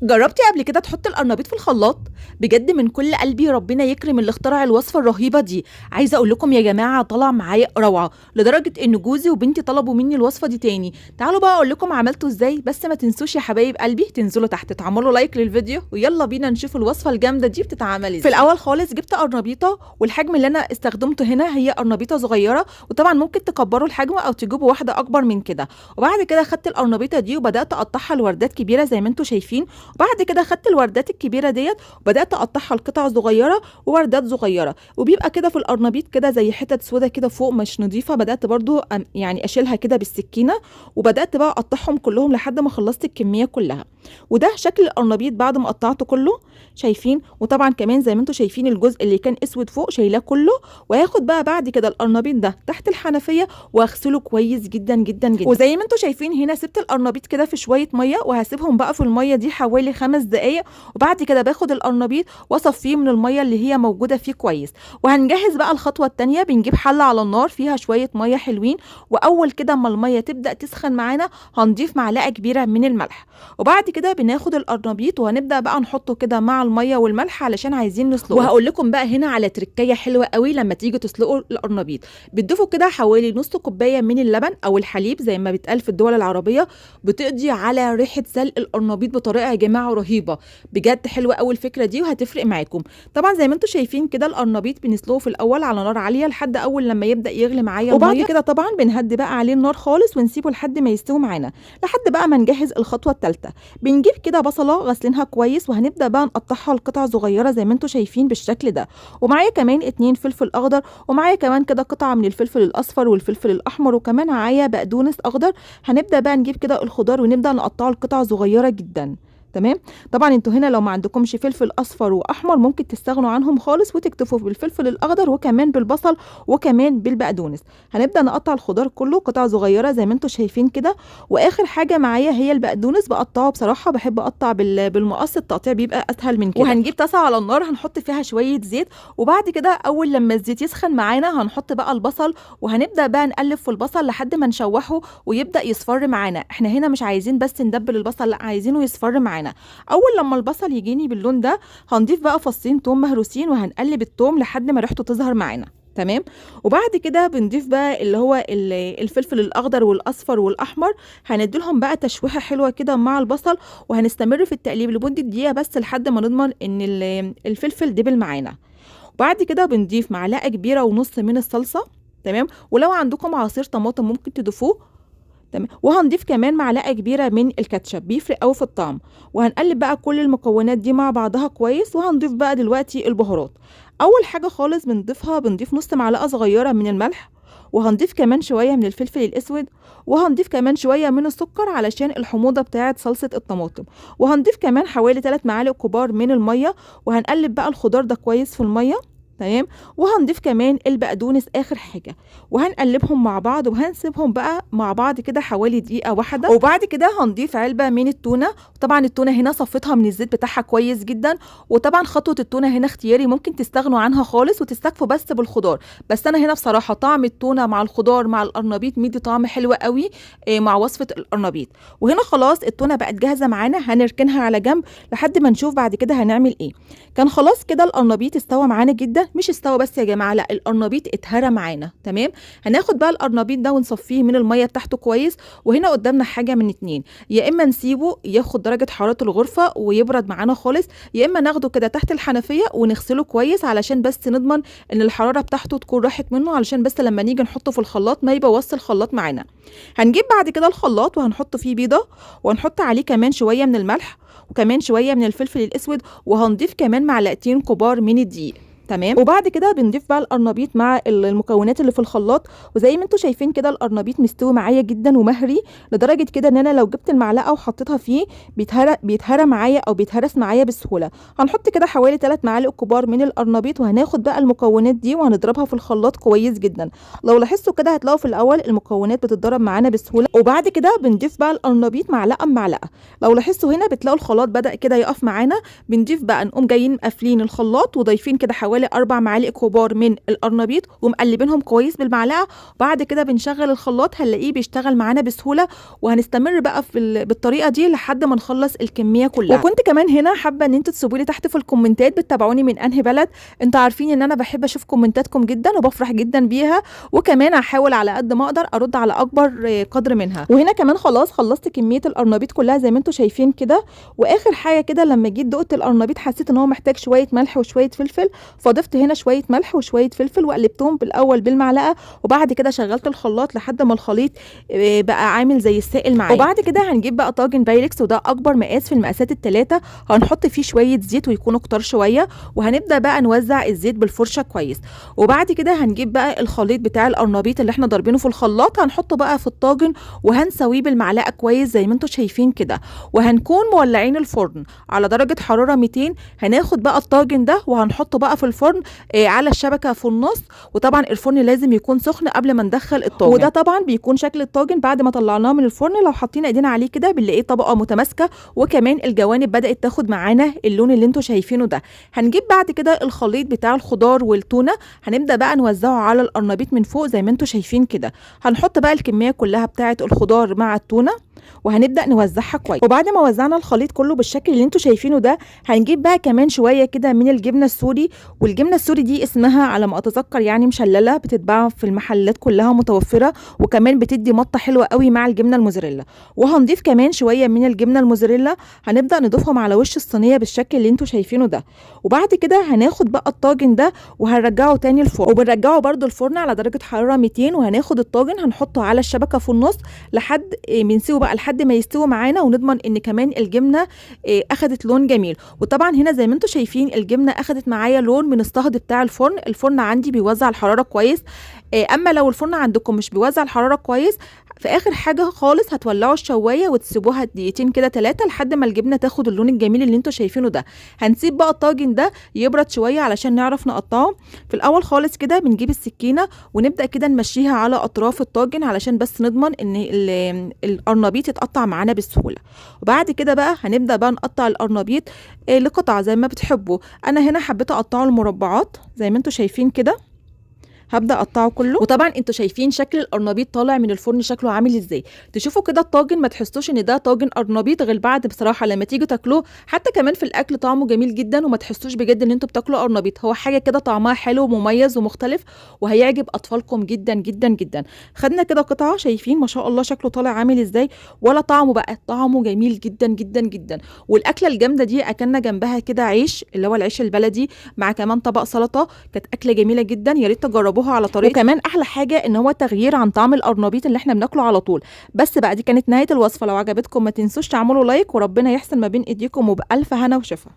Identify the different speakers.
Speaker 1: جربتي قبل كده تحطي القرنبيط في الخلاط؟ بجد من كل قلبي ربنا يكرم اللي اخترع الوصفه الرهيبه دي. عايزه اقول لكم يا جماعه طلع معايا روعه، لدرجه ان جوزي وبنتي طلبوا مني الوصفه دي تاني. تعالوا بقى اقول لكم عملته ازاي، بس ما تنسوش يا حبايب قلبي تنزلوا تحت تعملوا لايك للفيديو، ويلا بينا نشوف الوصفه الجامده دي بتتعمل ازاي. في الاول خالص جبت قرنبيطه، والحجم اللي انا استخدمته هنا هي قرنبيطه صغيره، وطبعا ممكن تكبروا الحجم او تجيبوا واحده اكبر من كده. وبعد كده خدت القرنبيطه دي وبدات اقطعها لوردات كبيره زي ما انتم شايفين. وبعد كده خدت الوردات الكبيره ديت وبدات اقطعها لقطع صغيره ووردات صغيره، وبيبقى كده في القرنبيط كده زي حتت سودا كده فوق مش نظيفه. بدات برضو يعني اشيلها كده بالسكينه، وبدات بقى اقطعهم كلهم لحد ما خلصت الكميه كلها. وده شكل القرنبيط بعد ما قطعته كله، شايفين؟ وطبعا كمان زي ما انتم شايفين الجزء اللي كان اسود فوق شايلاه كله. وهاخد بقى بعد كده القرنبيط ده تحت الحنفيه واغسله كويس جدا جدا جدا. وزي ما انتم شايفين هنا سبت القرنبيط كده في شويه ميه، وهسيبهم بقى في الميه دي حوالي 5 دقايق. وبعد كده باخد القرنبيط واصفيه من الميه اللي هي موجوده فيه كويس. وهنجهز بقى الخطوه الثانيه، بنجيب حله على النار فيها شويه ميه حلوين، واول كده اما الميه تبدا تسخن معانا هنضيف معلقه كبيره من الملح. وبعد كده بناخد القرنبيط وهنبدا بقى نحطه كده مع الميه والملح علشان عايزين نسلقه. وهقول لكم بقى هنا على تركايه حلوه قوي لما تيجي تسلقوا القرنبيط. بتضيفوا كده حوالي نص كوبايه من اللبن او الحليب زي ما بيتقال في الدول العربيه، بتقضي على ريحه سلق القرنبيط بطريقه يا جماعه رهيبه. بجد حلوه قوي الفكره دي وهتفرق معاكم. طبعا زي ما انتم شايفين كده القرنبيط بنسلقه في الاول على نار عاليه لحد اول لما يبدا يغلي معايا، وبعد كده طبعا بنهدي بقى عليه النار خالص ونسيبه لحد ما يستوي معانا، لحد بقى ما نجهز الخطوه الثالثه. بنجيب كده بصله غسلينها كويس وهنبدا بقى نقطعها لقطع صغيره زي ما انتم شايفين بالشكل ده. ومعايا كمان 2 فلفل اخضر، ومعايا كمان كده قطعه من الفلفل الاصفر والفلفل الاحمر، وكمان معايا بقدونس اخضر. هنبدا بقى نجيب كده الخضار ونبدا نقطعه لقطع صغيره جدا. تمام. طبعا انتوا هنا لو ما عندكمش فلفل اصفر واحمر ممكن تستغنوا عنهم خالص وتكتفوا بالفلفل الاخضر وكمان بالبصل وكمان بالبقدونس. هنبدا نقطع الخضار كله قطع صغيره زي ما انتوا شايفين كده. واخر حاجه معايا هي البقدونس، بقطعه بصراحه بحب اقطع بالمقص، التقطيع بيبقى اسهل من كده. وهنجيب طاسه على النار هنحط فيها شويه زيت، وبعد كده اول لما الزيت يسخن معانا هنحط بقى البصل، وهنبدا بقى نقلب في البصل لحد ما نشوحه ويبدا يصفر معانا. احنا هنا مش عايزين بس ندبل البصل، لا عايزينه يصفر معانا. اول لما البصل يجيني باللون ده هنضيف بقى فصين توم مهروسين، وهنقلب التوم لحد ما ريحته تظهر معانا. تمام. وبعد كده بنضيف بقى اللي هو الفلفل الاخضر والاصفر والاحمر، هنديلهم بقى تشويحه حلوه كده مع البصل، وهنستمر في التقليب لمده دقيقه بس لحد ما نضمن ان الفلفل دبل معانا. وبعد كده بنضيف معلقه كبيره ونص من الصلصه. تمام. ولو عندكم عصير طماطم ممكن تضيفوه. تمام. وهنضيف كمان معلقه كبيره من الكاتشب، بيفرق قوي في الطعم. وهنقلب بقى كل المكونات دي مع بعضها كويس. وهنضيف بقى دلوقتي البهارات. اول حاجه خالص بنضيف نص معلقه صغيره من الملح، وهنضيف كمان شويه من الفلفل الاسود، وهنضيف كمان شويه من السكر علشان الحموضه بتاعه صلصه الطماطم، وهنضيف كمان حوالي 3 معالق كبار من الميه. وهنقلب بقى الخضار ده كويس في الميه. تمام. وهنضيف كمان البقدونس اخر حاجه، وهنقلبهم مع بعض وهنسيبهم بقى مع بعض كده حوالي دقيقه واحده. وبعد كده هنضيف علبه من التونه. طبعا التونه هنا صفيتها من الزيت بتاعها كويس جدا. وطبعا خطوه التونه هنا اختياري، ممكن تستغنوا عنها خالص وتستكفوا بس بالخضار. بس انا هنا بصراحه طعم التونه مع الخضار مع القرنبيط مدي طعم حلو قوي مع وصفه القرنبيط. وهنا خلاص التونه بقت جاهزه معانا، هنركنها على جنب لحد ما نشوف بعد كده هنعمل ايه. كان خلاص كده القرنبيط استوى معانا جدا، مش استوى بس يا جماعه، لا القرنبيط اتهرى معانا. تمام. هناخد بقى القرنبيط ده ونصفيه من الميه بتاعته كويس. وهنا قدامنا حاجه من اتنين، يا اما نسيبه ياخد درجه حراره الغرفه ويبرد معانا خالص، يا اما ناخده كده تحت الحنفيه ونغسله كويس علشان بس نضمن ان الحراره بتاعته تكون راحت منه، علشان بس لما نيجي نحطه في الخلاط ما يبوظش الخلاط معانا. هنجيب بعد كده الخلاط وهنحط فيه بيضه، وهنحط عليه كمان شويه من الملح وكمان شويه من الفلفل الاسود، وهنضيف كمان معلقتين كبار من الدقيق. تمام. وبعد كده بنضيف بقى القرنبيط مع المكونات اللي في الخلاط. وزي ما انتم شايفين كده القرنبيط مستوي معايا جدا ومهري، لدرجه كده ان انا لو جبت المعلقه وحطيتها فيه بيتهرى معايا او بيتهرس معايا بسهوله. هنحط كده حوالي 3 معالق كبار من القرنبيط، وهناخد بقى المكونات دي وهنضربها في الخلاط كويس جدا. لو لاحظتوا كده هتلاقوا في الاول المكونات بتتضرب معانا بسهوله، وبعد كده بنضيف بقى القرنبيط معلقه بمعلقه. لو لاحظتوا هنا بتلاقوا الخلاط بدا كده يقف معانا، بنضيف بقى نقوم جايين قافلين الخلاط وضايفين كده حوالي حوالي 4 معالق كبار من القرنبيط ومقلبينهم كويس بالمعلقه. وبعد كده بنشغل الخلاط هنلاقيه بيشتغل معانا بسهوله، وهنستمر بقى بالطريقه دي لحد ما نخلص الكميه كلها. وكنت كمان هنا حابه ان انتوا تسيبوا لي تحت في الكومنتات بتتابعوني من انهي بلد. انتوا عارفين ان انا بحب اشوف كومنتاتكم جدا وبفرح جدا بيها، وكمان هحاول على قد ما اقدر ارد على اكبر قدر منها. وهنا كمان خلاص خلصت كميه القرنبيط كلها زي ما انتوا شايفين كده. واخر حاجه كده لما جيت دقت القرنبيط حسيت ان هو محتاج شويه ملح وشويه فلفل، فضفت هنا شويه ملح وشويه فلفل وقلبتهم بالاول بالمعلقه، وبعد كده شغلت الخلاط لحد ما الخليط بقى عامل زي السائل معايا. وبعد كده هنجيب بقى طاجن بايركس، وده اكبر مقاس في المقاسات الثلاثه، هنحط فيه شويه زيت ويكونوا كتار شويه، وهنبدا بقى نوزع الزيت بالفرشه كويس. وبعد كده هنجيب بقى الخليط بتاع القرنبيط اللي احنا ضاربينه في الخلاط، هنحطه بقى في الطاجن وهنسويه بالمعلقه كويس زي ما انتم شايفين كده. وهنكون مولعين الفرن على درجه حراره 200. هناخد بقى الطاجن ده وهنحطه بقى في الفرن على الشبكه في النص، وطبعا الفرن لازم يكون سخن قبل ما ندخل الطاجن. وده طبعا بيكون شكل الطاجن بعد ما طلعناه من الفرن. لو حاطين ايدينا عليه كده بنلاقيه طبقه متماسكه، وكمان الجوانب بدات تاخد معانا اللون اللي انتم شايفينه ده. هنجيب بعد كده الخليط بتاع الخضار والتونه، هنبدا بقى نوزعه على القرنبيط من فوق زي ما انتم شايفين كده. هنحط بقى الكميه كلها بتاعه الخضار مع التونه وهنبدا نوزعها كويس. وبعد ما وزعنا الخليط كله بالشكل اللي انتوا شايفينه ده، هنجيب بقى كمان شويه كده من الجبنه السوري. والجبنه السوري دي اسمها على ما اتذكر يعني مشلله، بتتباع في المحلات كلها متوفره، وكمان بتدي مطه حلوه قوي مع الجبنه الموزاريلا. وهنضيف كمان شويه من الجبنه الموزاريلا، هنبدا نضيفهم على وش الصينيه بالشكل اللي انتوا شايفينه ده. وبعد كده هناخد بقى الطاجن ده وهنرجعه تاني الفرن، وبنرجعه برده الفرن على درجه حراره 200. وهناخد الطاجن هنحطه على الشبكه في النص لحد بنسيبه بقى لحد ما يستوي معانا، ونضمن ان كمان الجبنه اخدت لون جميل. وطبعا هنا زي ما انتم شايفين الجبنه اخدت معايا لون من الصهد بتاع الفرن. الفرن عندي بيوزع الحراره كويس، اما لو الفرن عندكم مش بيوزع الحراره كويس، في اخر حاجه خالص هتولعوا الشوايه وتسيبوها دقيقتين كده 3 لحد ما الجبنه تاخد اللون الجميل اللي انتوا شايفينه ده. هنسيب بقى الطاجن ده يبرد شويه علشان نعرف نقطعه. في الاول خالص كده بنجيب السكينه ونبدا كده نمشيها على اطراف الطاجن علشان بس نضمن ان القرنبيط يتقطع معانا بسهوله. وبعد كده بقى هنبدا بقى نقطع القرنبيط لقطع زي ما بتحبوا. انا هنا حبيت اقطعه لمربعات زي ما انتوا شايفين كده، هبدا اقطعه كله. وطبعا انتوا شايفين شكل القرنبيط طالع من الفرن شكله عامل ازاي. تشوفوا كده الطاجن ما تحسوش ان ده طاجن قرنبيط غير بعد بصراحه لما تيجوا تاكلوه. حتى كمان في الاكل طعمه جميل جدا، وما تحسوش بجد ان انتوا بتاكلوا قرنبيط. هو حاجه كده طعمها حلو ومميز ومختلف، وهيعجب اطفالكم جدا جدا جدا. خدنا كده قطعه، شايفين ما شاء الله شكله طالع عامل ازاي. ولا طعمه بقى طعمه جميل جدا جدا جدا. والاكله الجامده دي اكلنا جنبها كده عيش اللي هو العيش البلدي مع كمان طبق سلطه. كانت اكله جميله جدا، يا ريت تجربوها على طريقه. وكمان احلى حاجه ان هو تغيير عن طعم القرنبيط اللي احنا بناكله على طول. بس بقى دي كانت نهايه الوصفه. لو عجبتكم ما تنسوش تعملوا لايك، وربنا يحسن ما بين ايديكم، وبالف هنا وشفا.